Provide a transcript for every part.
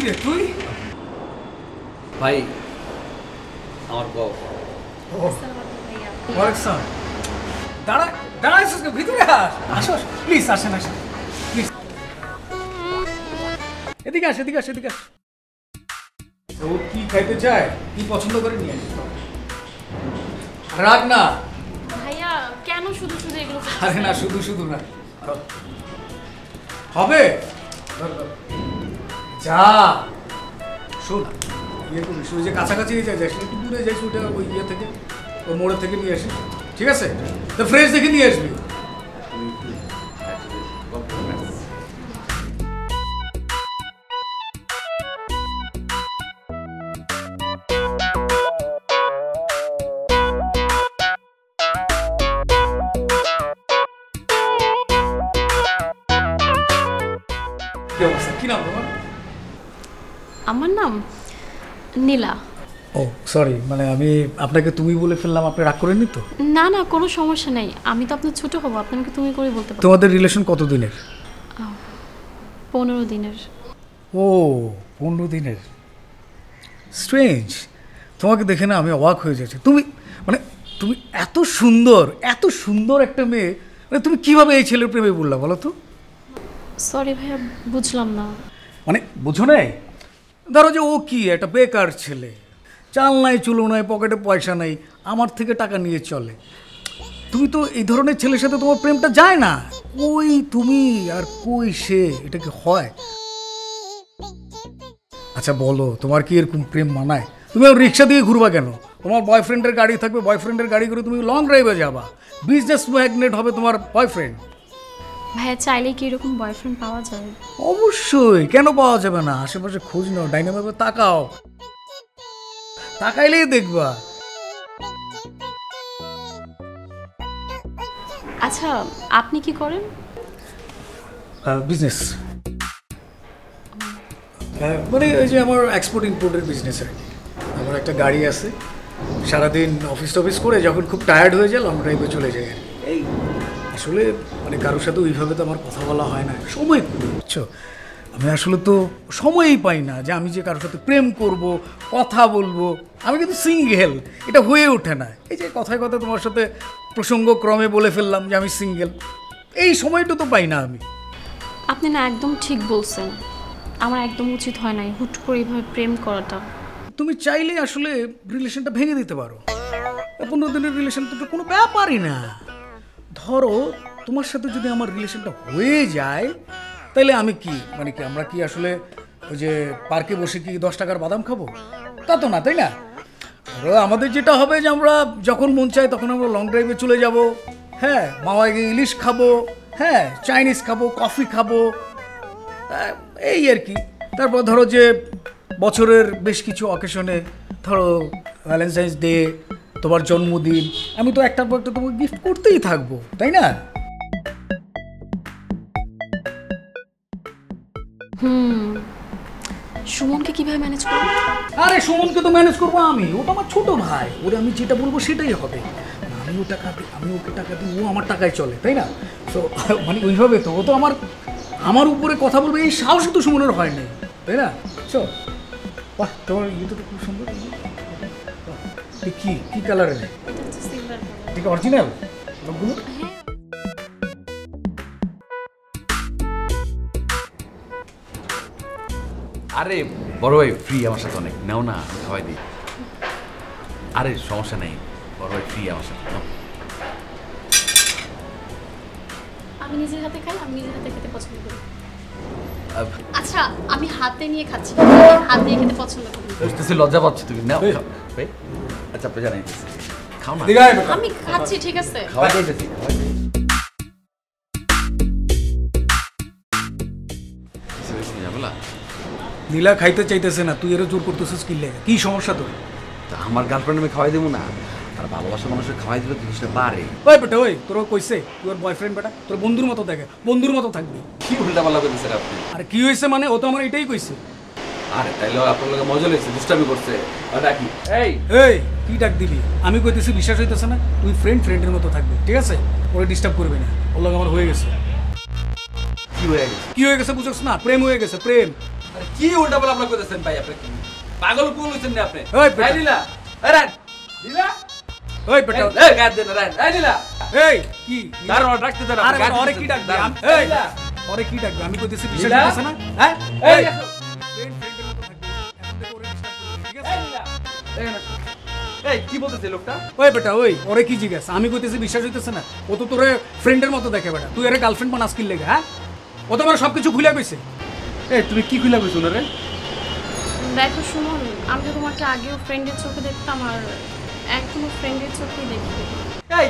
রে তুই? ভাই আমার বউ। দাঁড়া দাঁড়া, ভিতরে আসো, প্লিজ আসেন আসেন, প্লিজ এদিকে আস, এদিকে আস, এদিকে আস। ও কি খাইতে চায়, কি পছন্দ করে নিয়ে আসিস। রাগ না ভাইয়া, কেন শুধু শুধু এগুলো? আরে না, শুধু শুধু না, হবে। যা শোন, ইয়ে করিস, ওই যে কাছাকাছি যাস, একটু দূরে যাইস, ওইটা ওই ইয়ে থেকে, ওই মোড়ের থেকে নিয়ে আসিস, ঠিক আছে? তো ফ্রেশ দেখে নিয়ে আসবি। কি নাম তোমার? আমার নাম নীলা। ও সরি, মানে আমি আপনাকে তুমি বলে ফেললাম, আপনি রাগ করেননি তো? না না, কোনো সমস্যা নেই, আমি তো আপনার ছোট হবো, আপনাকে তুমি করে বলতে পারো। তোমাদের রিলেশন কত দিনের? 15 দিনের। ও 15 দিনের, স্ট্রেঞ্জ। তোমাকে দেখে না আমি অবাক হয়ে যাচ্ছি। তুমি মানে তুমি এত সুন্দর, এত সুন্দর একটা মেয়ে, মানে তুমি কিভাবে এই ছেলের প্রেমে পড়লা বলো তো? সরি ভাইয়া, বুঝলাম না। মানে বুঝো নাই, ধরো যে ও কি একটা বেকার ছেলে, চাল নাই চুলো নাই, পকেটে পয়সা নাই, আমার থেকে টাকা নিয়ে চলে। তুমি তো এই ধরনের ছেলের সাথে তোমার প্রেমটা যায় না। কই তুমি আর কই সে, এটা কি হয়? আচ্ছা বলো, তোমার কি এরকম প্রেম মানায়? তুমি আর রিক্সা দিয়ে ঘুরবা কেন? তোমার বয়ফ্রেন্ডের গাড়ি থাকবে, বয়ফ্রেন্ডের গাড়ি করে তুমি লং ড্রাইভে যাবা, বিজনেস ম্যাগনেট হবে তোমার বয়ফ্রেন্ড। ভাইয়া, চাইলে কি এরকম বয়ফ্রেন্ড পাওয়া যায়? অবশ্যই, কেন পাওয়া যাবে না? আশেপাশে খোঁজ নাও, ডাইনামাইকে তাকাও, তাকাইলেই দেখবা। আচ্ছা, আপনি কি করেন? বিজনেস, মানে ওই যে আমার এক্সপোর্ট ইম্পোর্টের বিজনেস আর কি। আমার একটা গাড়ি আছে, সারাদিন অফিস টফিস করে যখন খুব টায়ার্ড হয়ে যায় লং ড্রাইভে চলে যায় আর কি। এই আসলে মানে কারোর সাথে ওইভাবে তো আমার কথা বলা হয় না, সময় করি, বুঝছো? আমি আসলে তো সময়ই পাই না যে আমি যে কারোর সাথে প্রেম করব, কথা বলবো। আমি কিন্তু সিঙ্গেল, এটা হয়ে ওঠে না। এই যে কথায় কথা তোমার সাথে প্রসঙ্গক্রমে বলে ফেললাম যে আমি সিঙ্গেল, এই সময়টা তো পাই না আমি। আপনি না একদম ঠিক বলছেন, আমার একদম উচিত হয় নাই হুট করে এইভাবে প্রেম করাটা। তুমি চাইলে আসলে রিলেশনটা ভেঙে দিতে পারো। 15 দিনের রিলেশন তো কোনো ব্যাপারই না। ধরো তোমার সাথে যদি আমার রিলেশনটা হয়ে যায়, তাহলে আমি কি মানে কি আমরা কি আসলে ওই যে পার্কে বসে কি 10 টাকার বাদাম খাবো? তা তো না, তাই না? ধরো আমাদের যেটা হবে যে আমরা যখন মন চাই তখন আমরা লং ড্রাইভে চলে যাব, হ্যাঁ, মাওয়ায় গিয়ে ইলিশ খাবো, হ্যাঁ, চাইনিজ খাবো, কফি খাবো, এই আর কি। তারপর ধরো যে বছরের বেশ কিছু অকেশনে, ধরো ভ্যালেন্টাইন্স ডে, তোমার জন্মদিন, আমি তো একটার পর একটা তোমাকে গিফট করতেই থাকবো, তাই না? সুমনকে কিভাবে ম্যানেজ করব? আরে সুমনকে তো ম্যানেজ করবো আমি, ও তো আমার ছোট ভাই, ওরে আমি যেটা বলবো সেটাই হবে। আমি ও টাকা দিই, আমি ওকে টাকা দিই, ও আমার টাকায় চলে, তাই না? তো মানে ওইভাবে তো ও তো আমার উপরে কথা বলবে, এই সাহস তো সুমনের হয় নাই, তাই না? চল, বাহ, তোমার ইয়েটা তো খুব সুন্দর। কি কি কালারের? ঠিক অরিজিনাল লোকগুলো। আরে বড় ভাই ফ্রি আমার সাথে অনেক, নাও না, খাওয়াই দিই। আরে সমস্যা নেই, বড় ভাই ফ্রি আমার সাথে, নাও। আমি নিজের হাতে খাই, আমি নিজের হাতে খেতে পছন্দ করি। আচ্ছা, আমি হাতে নিয়ে খাচ্ছি, হাত দিয়ে খেতে পছন্দ করি। বুঝতেছি লজ্জা পাচ্ছি তুমি, নাও ভাই। আচ্ছা আপনি জানাই খাও না। আমি খাচ্ছি, ঠিক আছে, খাওয়া যাইতেছি। নীলা খাইতে চাইতেছে না, তুই এরও জোর করতেছিস কি লেগে? কি সমস্যা তোর? তা আমার গার্লফ্রেন্ড আমি খাওয়াই দেবো না, আর ভালোবাসা মানুষের খাওয়াই দিলে জিনিসটা পারে। ওই বেটা, ওই তোর কইছে তুই ওর বয়ফ্রেন্ড বেটা, তোর বন্ধুর মতো দেখে, বন্ধুর মতো থাকবি। কি উল্টা পাল্লা বলতেছেন আপনি? আর কি হয়েছে মানে? ও তো আমার এটাই কইছে। আরে তাইলে আপনার লোকে মজা লেগেছে, দুষ্টামি করছে। ডাকি এই এই কি ডাক দিবি? আমি কইতেছি বিশ্বাস হইতেছে না? তুই ফ্রেন্ডের মতো থাকবি, ঠিক আছে? ওরে ডিস্টার্ব করবি না, ওর লগে আমার হয়ে গেছে। কি হয়ে গেছে? কি হয়ে গেছে বুঝছ না? প্রেম হয়ে গেছে, প্রেম। আরে কি উল্টা পাল্টা আপনারা কইতেছেন ভাই? আপনি কি পাগল কোন হইছেন না আপনি? ওই বেটা। এই নীলা, এই রান নীলা, ওই বেটা, এই গাদ দেন রান, এই নীলা, এই কি দাঁড়ান ওরা ডাকতে দেন, আরে গাদ ওরে দিতেছেন, কি ডাকবে? দাঁড়ান। এই নীলা, ওরে কি ডাকবে? আমি কইতেছি বিশ্বাস নীলা? হইতেছে না, হ্যাঁ? এই এই আসো। ফ্রেন্ড ফ্রেন্ডের মতো থাকবে, এখন থেকে ওরে ডিস্টার্ব করবে, ঠিক আছে? এই নীলা, এখানে আসো। এই কি বলতেছে লোকটা? ওই বেটা, ওই ওরে কি জিজ্ঞাসা? আমি কইতেছি বিশ্বাস হইতেছে না, ও তো তোরে ফ্রেন্ডের মতো দেখে বেটা, তুই এর গার্লফ্রেন্ড বানাস কি লেগে, হ্যাঁ? ও তো আমার সবকিছু খুলে কইছে। এই তুমি কি কইলা কইছো না রে? দেখো সুমন, আমি তো তোমাকে আগেও ফ্রেন্ডের চোখে দেখতাম আর এখনো ফ্রেন্ডের চোখেই দেখি। এই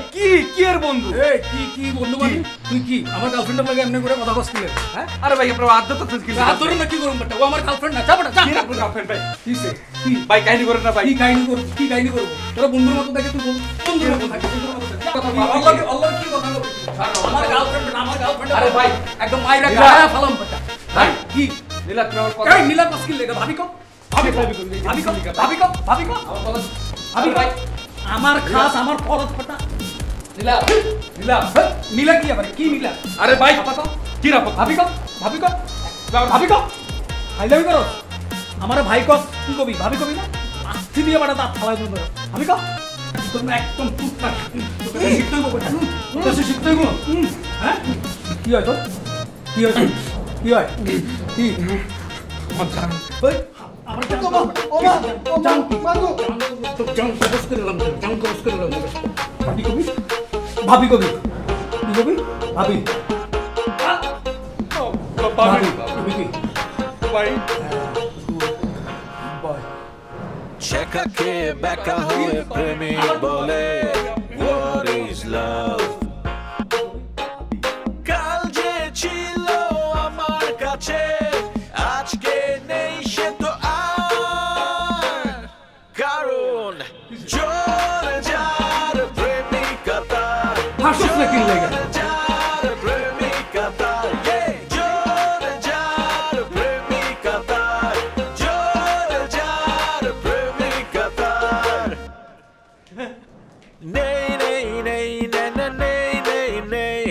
কি এর বন্ধু? এই কি বন্ধু মানে? তুই কি আমার গার্লফ্রেন্ডের লাগে এমনি করে কথা কস কি লেগে, হ্যাঁ? আরে ভাই আপনারা আদ্যত তো কি হাত ধরে না কি করুম বেটা? ও আমার গার্লফ্রেন্ড না, যা বেটা, যা। কি আপনার গার্লফ্রেন্ড ভাই? কিসে? কি ভাই কাহিনী করেন না ভাই। কি কাহিনী করব? কি কাহিনী করব? তোরা বন্ধুর মতো দেখে তুই বন্ধুর মতো থাকি, বন্ধুর মতো থাকি। কথা বল, আল্লাহ কি কথা বল? আমার গার্লফ্রেন্ড না, আমার গার্লফ্রেন্ড। আরে ভাই, একদম মাইরা নীলা। গায়া ফালাম বেটা। ভাই, কি? নীলা তুমি আমার কথা এই নীলা কস কি লেগে? ভাবি কো? ভাবি কো? ভাবি কো? ভাবি কো? ভাবি কো? আমার কথা ভাবি কো? আমার খাস, আমার পরত ফাটা। নীলা, নীলা, নীলা কি আবার? কি নীলা? আরে ভাই আপা তো কি রাপ? ভাবি কো? ভাবি কো? ভাবি কো? আইলামি করো? আমার ভাই কস কি কবি? ভাবি কবি না? আস্তি দিয়ে বাড়া দাঁত ফালাই দিল। ভাবি কো? তোমরা একদম টুকটাক। তোকে শিখতে হইব বেটা। তোকে শিখতে হইব। হ্যাঁ? কি হয় তোর? কি হয়? কি হয়? কি? ওই, আমার জান জান কি? তো জান কবজ করে দিলাম, জান কবজ করে দিলাম। ভাবি কবি? ভাবি কবি? কি কবি? ভাবি। ভাবি কি? ভাই বয়। শেখাকে ব্যাকা হয়ে প্রেমিক বলে What is love? কাল যে ছিল আমার কাছে আজকে নেই সে তো আর কারণ জোর যার প্রেমিকতা হাসিস না কি লেগে? যার প্রেমিকতা জোর যার প্রেমিকতা জোর যার প্রেমিকতা নেই নেই নেই না না নেই নেই নেই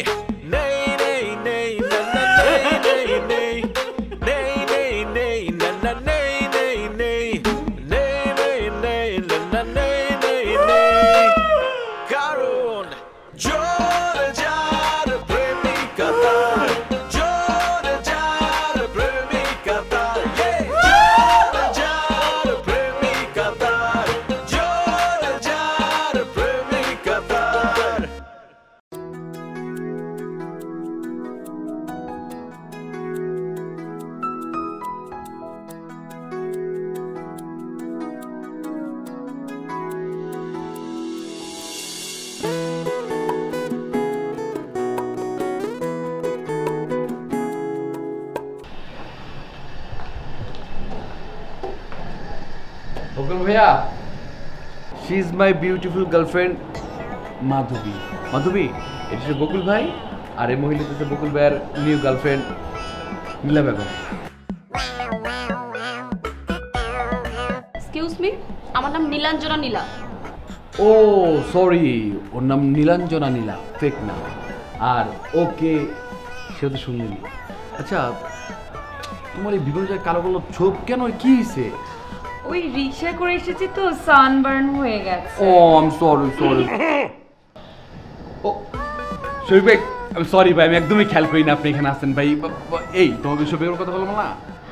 নেই নেই নেই না না নেই নেই নেই নেই নেই না না নেই নেই নেই নেই নেই নেই না না নেই নেই নেই কারণ জোর যার প্রেমিকতা জোর যার প্রেমিকতা জোর যার প্রেমিকতা জোর যার প্রেমিকতা বকুল ভাইয়া, she is my beautiful girlfriend Madhabi. Madhabi, এটা হচ্ছে বকুল ভাই, আর এই মহিলা হচ্ছে বকুল ভাইয়ের নিউ গার্লফ্রেন্ড নীলা বেগম। এক্সকিউজ মি, আমার নাম নীলাঞ্জনা নীলা। ও সরি, ওর নাম নীলাঞ্জনা নীলা, ফেক না। আর ওকে সে তো শুনলেনি। আচ্ছা, তোমার এই বিভিন্ন জায়গায় কালো কালো ছোপ কেন, কি হয়েছে? ওই রিকশা করে এসেছি তো সানবার্ন হয়ে গেছে। ও আই এম সরি ও শরীফ ভাই, আমি সরি ভাই, আমি একদমই খেয়াল করি না আপনি এখানে আসছেন ভাই। এই তোমাকে শফিকের কথা বলবো না,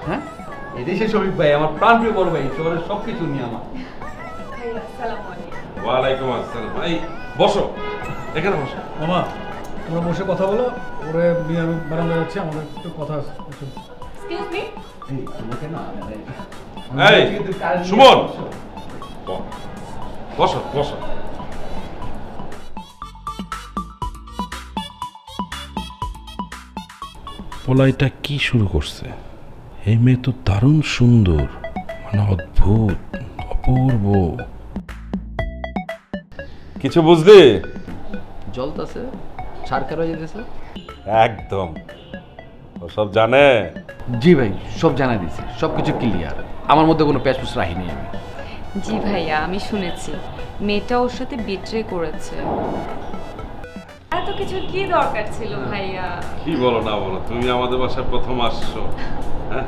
হ্যাঁ? এটাই সে শফিক ভাই, আমার প্রাণ প্রিয় বড় ভাই, শহরের সব কিছু নিয়ে আমার। ওয়ালাইকুম আসসালাম। এই বসো, এখানে বসো। মামা, তোমরা বসে কথা বলো, ওরে নিয়ে আমি বারান্দায় যাচ্ছি, আমাদের একটু কথা আছে। এক্সকিউজ মি, এই তোমাকে না এই সুমন, বসো বসো। পোলাইটা কি শুরু করছে? এই মেয়ে তো দারুণ সুন্দর, মানে অদ্ভুত, অপূর্ব। কিছু বুঝলি? জলতাছে, সারকার হয়ে যেতেছে। একদম, ও সব জানে। জি ভাই, সব জানাই দিয়েছি, সব কিছু ক্লিয়ার, আমার মধ্যে কোনো প্যাচপুচ রাখিনি আমি। জি ভাইয়া, আমি শুনেছি মেয়েটা ওর সাথে বিট্রে করেছে। এত কিছু কি দরকার ছিল ভাইয়া? কি বলো না বলো, তুমি আমাদের বাসায় প্রথম আসছো, হ্যাঁ?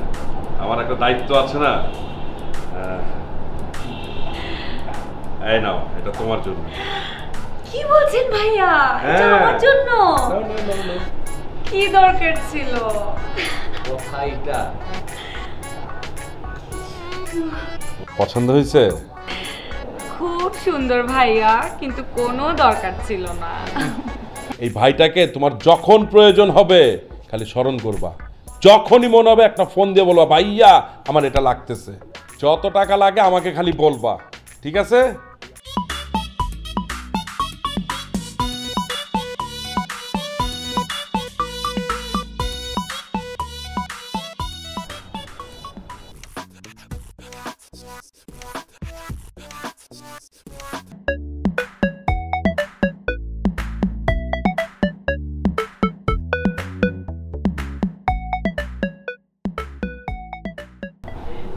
আমার একটা দায়িত্ব আছে না। এই নাও, এটা তোমার জন্য। কি বলছেন ভাইয়া? এটা আমার জন্য? কি দরকার ছিল? কোথায়টা পছন্দ হয়েছে? খুব সুন্দর ভাইয়া, কিন্তু কোনো দরকার ছিল না। এই ভাইটাকে তোমার যখন প্রয়োজন হবে খালি স্মরণ করবা, যখনই মনে হবে একটা ফোন দিয়ে বলবা ভাইয়া আমার এটা লাগতেছে, যত টাকা লাগে আমাকে খালি বলবা, ঠিক আছে?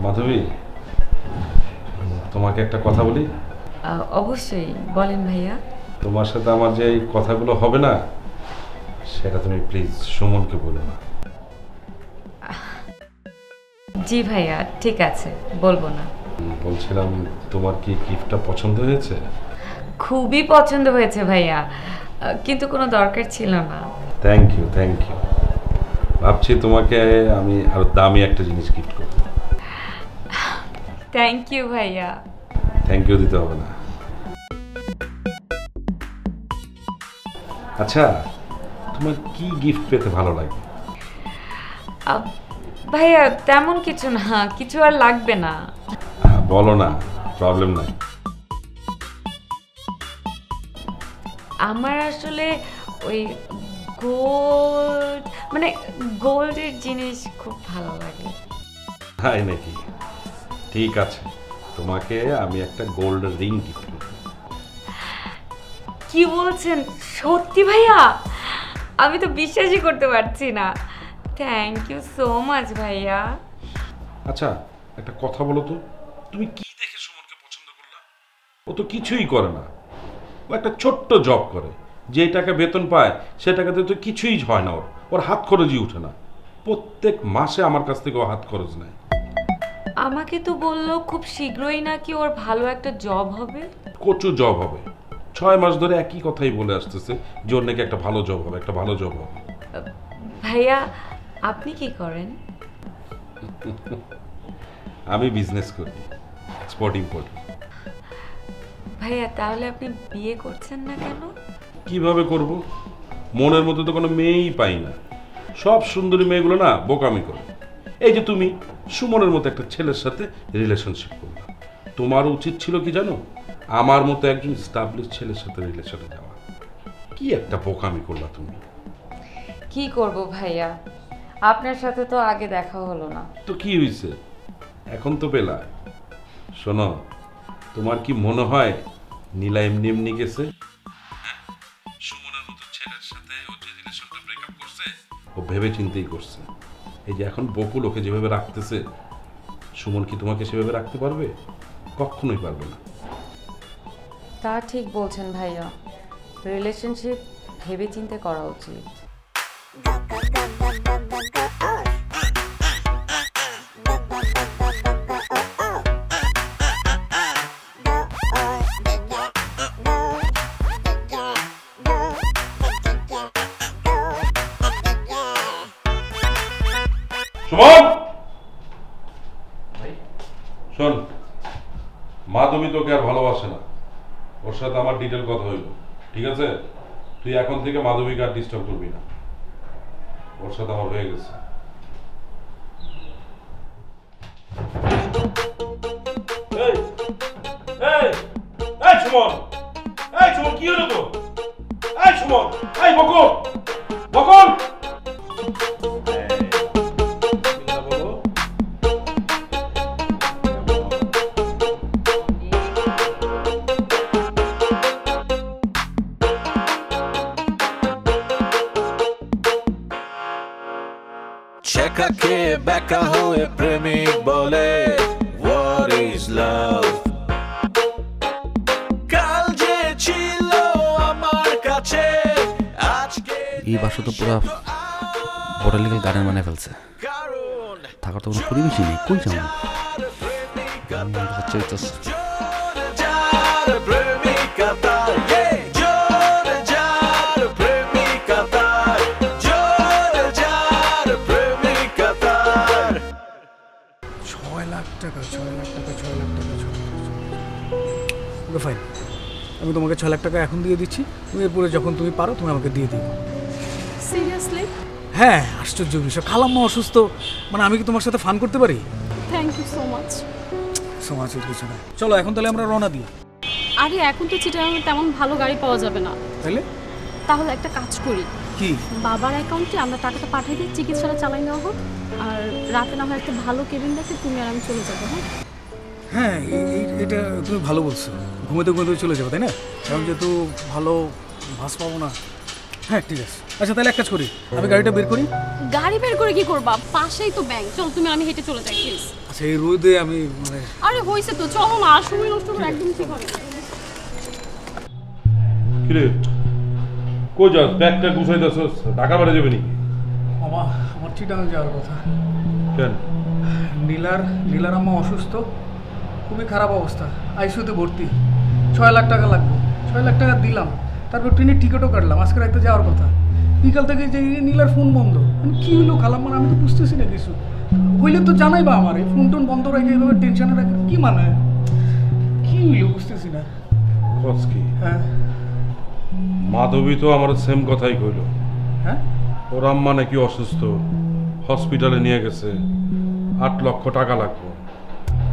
মাধবী, তোমাকে একটা কথা বলি। অবশ্যই বলেন ভাইয়া। তোমার সাথে আমার যে এই কথাগুলো হবে না, সেটা তুমি প্লিজ সুমনকে বলো না। জি ভাইয়া, ঠিক আছে, বলবো না। বলছিলাম, তোমার কি গিফটটা পছন্দ হয়েছে? খুবই পছন্দ হয়েছে ভাইয়া, কিন্তু কোনো দরকার ছিল না। Thank you, thank you. ভাবছি তোমাকে আমি আরো দামি একটা জিনিস গিফট করব। থ্যাংক ইউ ভাইয়া। থ্যাংক ইউ দিতে হবে না। আচ্ছা, তোমার কি গিফট পেতে ভালো লাগে? ভাইয়া তেমন কিছু না, কিছু আর লাগবে না। বলো না, প্রবলেম নাই। আমার আসলে ওই গোল্ড, মানে গোল্ডের জিনিস খুব ভালো লাগে। তাই নাকি? ঠিক আছে, তোমাকে আমি একটা গোল্ড রিং গিফট করব। কি বলছেন? সত্যি ভাইয়া? আমি তো বিশ্বাসই করতে পারছি না। থ্যাংক ইউ সো মাচ ভাইয়া। আচ্ছা, একটা কথা বলো তো, তুমি কি দেখে সুমনকে পছন্দ করলা? ও তো কিছুই করে না, ও একটা ছোট্ট জব করে, যে টাকা বেতন পায় সে টাকাতে তো কিছুই হয় না, ওর হাত খরচই উঠে না। প্রত্যেক মাসে আমার কাছ থেকে ও হাত খরচ নেয়। আমাকে তো বললো খুব শীঘ্রই নাকি ওর ভালো একটা জব হবে। কচু জব হবে, 6 মাস ধরে একই কথাই বলে আসতেছে যে ওর নাকি একটা ভালো জব হবে, একটা ভালো জব হবে। ভাইয়া আপনি কি করেন? আমি বিজনেস করি, এক্সপোর্ট ইম্পোর্ট। ভাইয়া তাহলে আপনি বিয়ে করছেন না কেন? কিভাবে করব? মনের মধ্যে তো কোনো মেয়েই পাই না, সব সুন্দরী মেয়েগুলো না বোকামি করে। এই যে তুমি সুমনের মতো একটা ছেলের সাথে রিলেশনশিপ করলে, তোমার উচিত ছিল কি জানো, আমার মতো একজন স্টাবলিশ ছেলের সাথে রিলেশনে যাওয়া। কি একটা বোকামি করলা তুমি। কি করব ভাইয়া, আপনার সাথে তো আগে দেখা হলো না। তো কি হয়েছে, এখন তো পেলা। শোনো, তোমার কি মনে হয় নীলা এমনি এমনি গেছে? সুমনের মতো ছেলের সাথে ও যে রিলেশনটা ব্রেকআপ করছে, ও ভেবে চিন্তেই করছে। এই যে এখন বকুল ওকে যেভাবে রাখতেছে, সুমন কি তোমাকে সেভাবে রাখতে পারবে? কখনোই পারবে না। তা ঠিক বলছেন ভাইয়া, রিলেশনশিপ ভেবে চিন্তে করা উচিত। সুমন, শোন, মাধবী তোকে আর ভালোবাসে না, ওর সাথে আমার ডিটেল কথা হইল, ঠিক আছে? তুই এখন থেকে মাধবীকে আর ডিস্টার্ব করবি না, ওর সাথে আমার হয়ে গেছে। এই এই এই সুমন, এই সুমন, কি হলো তো? এই সুমন, এই বকুল, বকুল, শেখাকে ব্যাকা হয়ে প্রেমিক বলে what is love? কাল যে ছিল আমার কাছে আজকে এই বাসা তো পুরো বোটানিক্যাল গার্ডেন বানিয়ে ফেলছে। থাকার তো কোনো পরিবেশই নেই, কই যাবো? বাচ্চা হইতেছে। ফাইন, আমি তোমাকে 6 লাখ টাকা এখন দিয়ে দিচ্ছি, তুমি এরপরে যখন তুমি পারো তুমি আমাকে দিয়ে দিও। সিরিয়াসলি? হ্যাঁ, আশ্চর্য বিষয়, খালাম্মা অসুস্থ, মানে আমি কি তোমার সাথে ফান করতে পারি? Thank you so much. সমাজের কিছু না, চলো এখন তাহলে আমরা রওনা দিই। আরে এখন তো চিটাগাংয়ে তেমন ভালো গাড়ি পাওয়া যাবে না, তাহলে তাহলে একটা কাজ করি, কি? বাবার অ্যাকাউন্টে আমরা টাকাটা পাঠিয়ে দিই, চিকিৎসাটা চালাই নেওয়া হোক, আর রাতে না হয় একটা ভালো কেবিন দেখে তুমি আর আমি চলে যাবো। হ্যাঁ, এটা তুমি ভালো বলছো, ঘুমাতে ঘুমাতে চলে যাবো, তাই না? কারণ যেহেতু ভালো ভাস পাবো না। হ্যাঁ ঠিক আছে, আচ্ছা তাহলে এক কাজ করি, আমি গাড়িটা বের করি। গাড়ি বের করে কি করবা? পাশেই তো ব্যাংক, চল তুমি আমি হেঁটে চলে যাই প্লিজ। আচ্ছা এই রোদে আমি মানে আরে হইছে তো, চলো না, সময় নষ্ট করে একদম ঠিক হবে না। কিরে কই যাস? ব্যাগটা গুছাইতেছস, ঢাকা বাড়ি যাবে নাকি? আমার চিটাগাং যাওয়ার কথা। কেন? নীলার আম্মা অসুস্থ, খুবই খারাপ অবস্থা, আইসিইউতে ভর্তি, 6 লাখ টাকা লাগবে। 6 লাখ টাকা দিলাম, তারপর ট্রেনের টিকিটও কাটলাম, আজকে রাতে যাওয়ার কথা। বিকাল থেকে যে নীলার ফোন বন্ধ, কী হলো খালাম্মার, আমি তো বুঝতেছি না কিছু। হইলে তো জানাই বা আমার, এই ফোন টোন বন্ধ রেখে এইভাবে টেনশনে রাখে কী মানে, কী হইলো বুঝতেছি না। কি হ্যাঁ মাধবী তো আমার সেম কথাই কইল। হ্যাঁ, ওর আম্মা নাকি অসুস্থ, হসপিটালে নিয়ে গেছে, 8 লক্ষ টাকা লাগবে।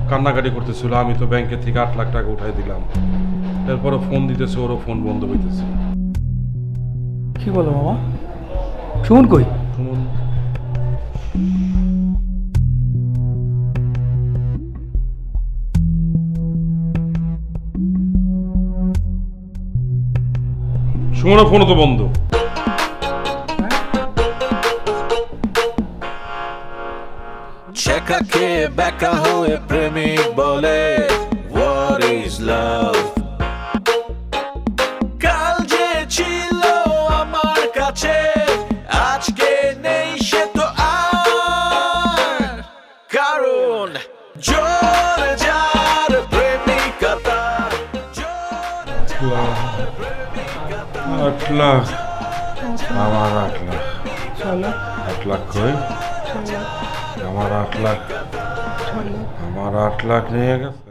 কান্নাকাটি করতেছিল, আমি তো ব্যাংকের থেকে 8 লাখ টাকা উঠাই দিলাম। এরপরও ফোন দিতেছে, ওরও ফোন বন্ধ হইতেছে। কি বলো মামা? সুমন কই? সুমন সুমনের ফোনও তো বন্ধ। শেখা খেয়ে ব্যাকা হয়ে প্রেমিক বলে what is love? কাল যে ছিল আমার কাছে আজকে নেই সে তো আর, কারণ জোরে যার প্রেমিকা তার, জোরে 8 লাখ আমার 8 লাখ 8 লাখ কই? আমার 8 লাখ আমার 8 লাখ নিয়ে গেছে।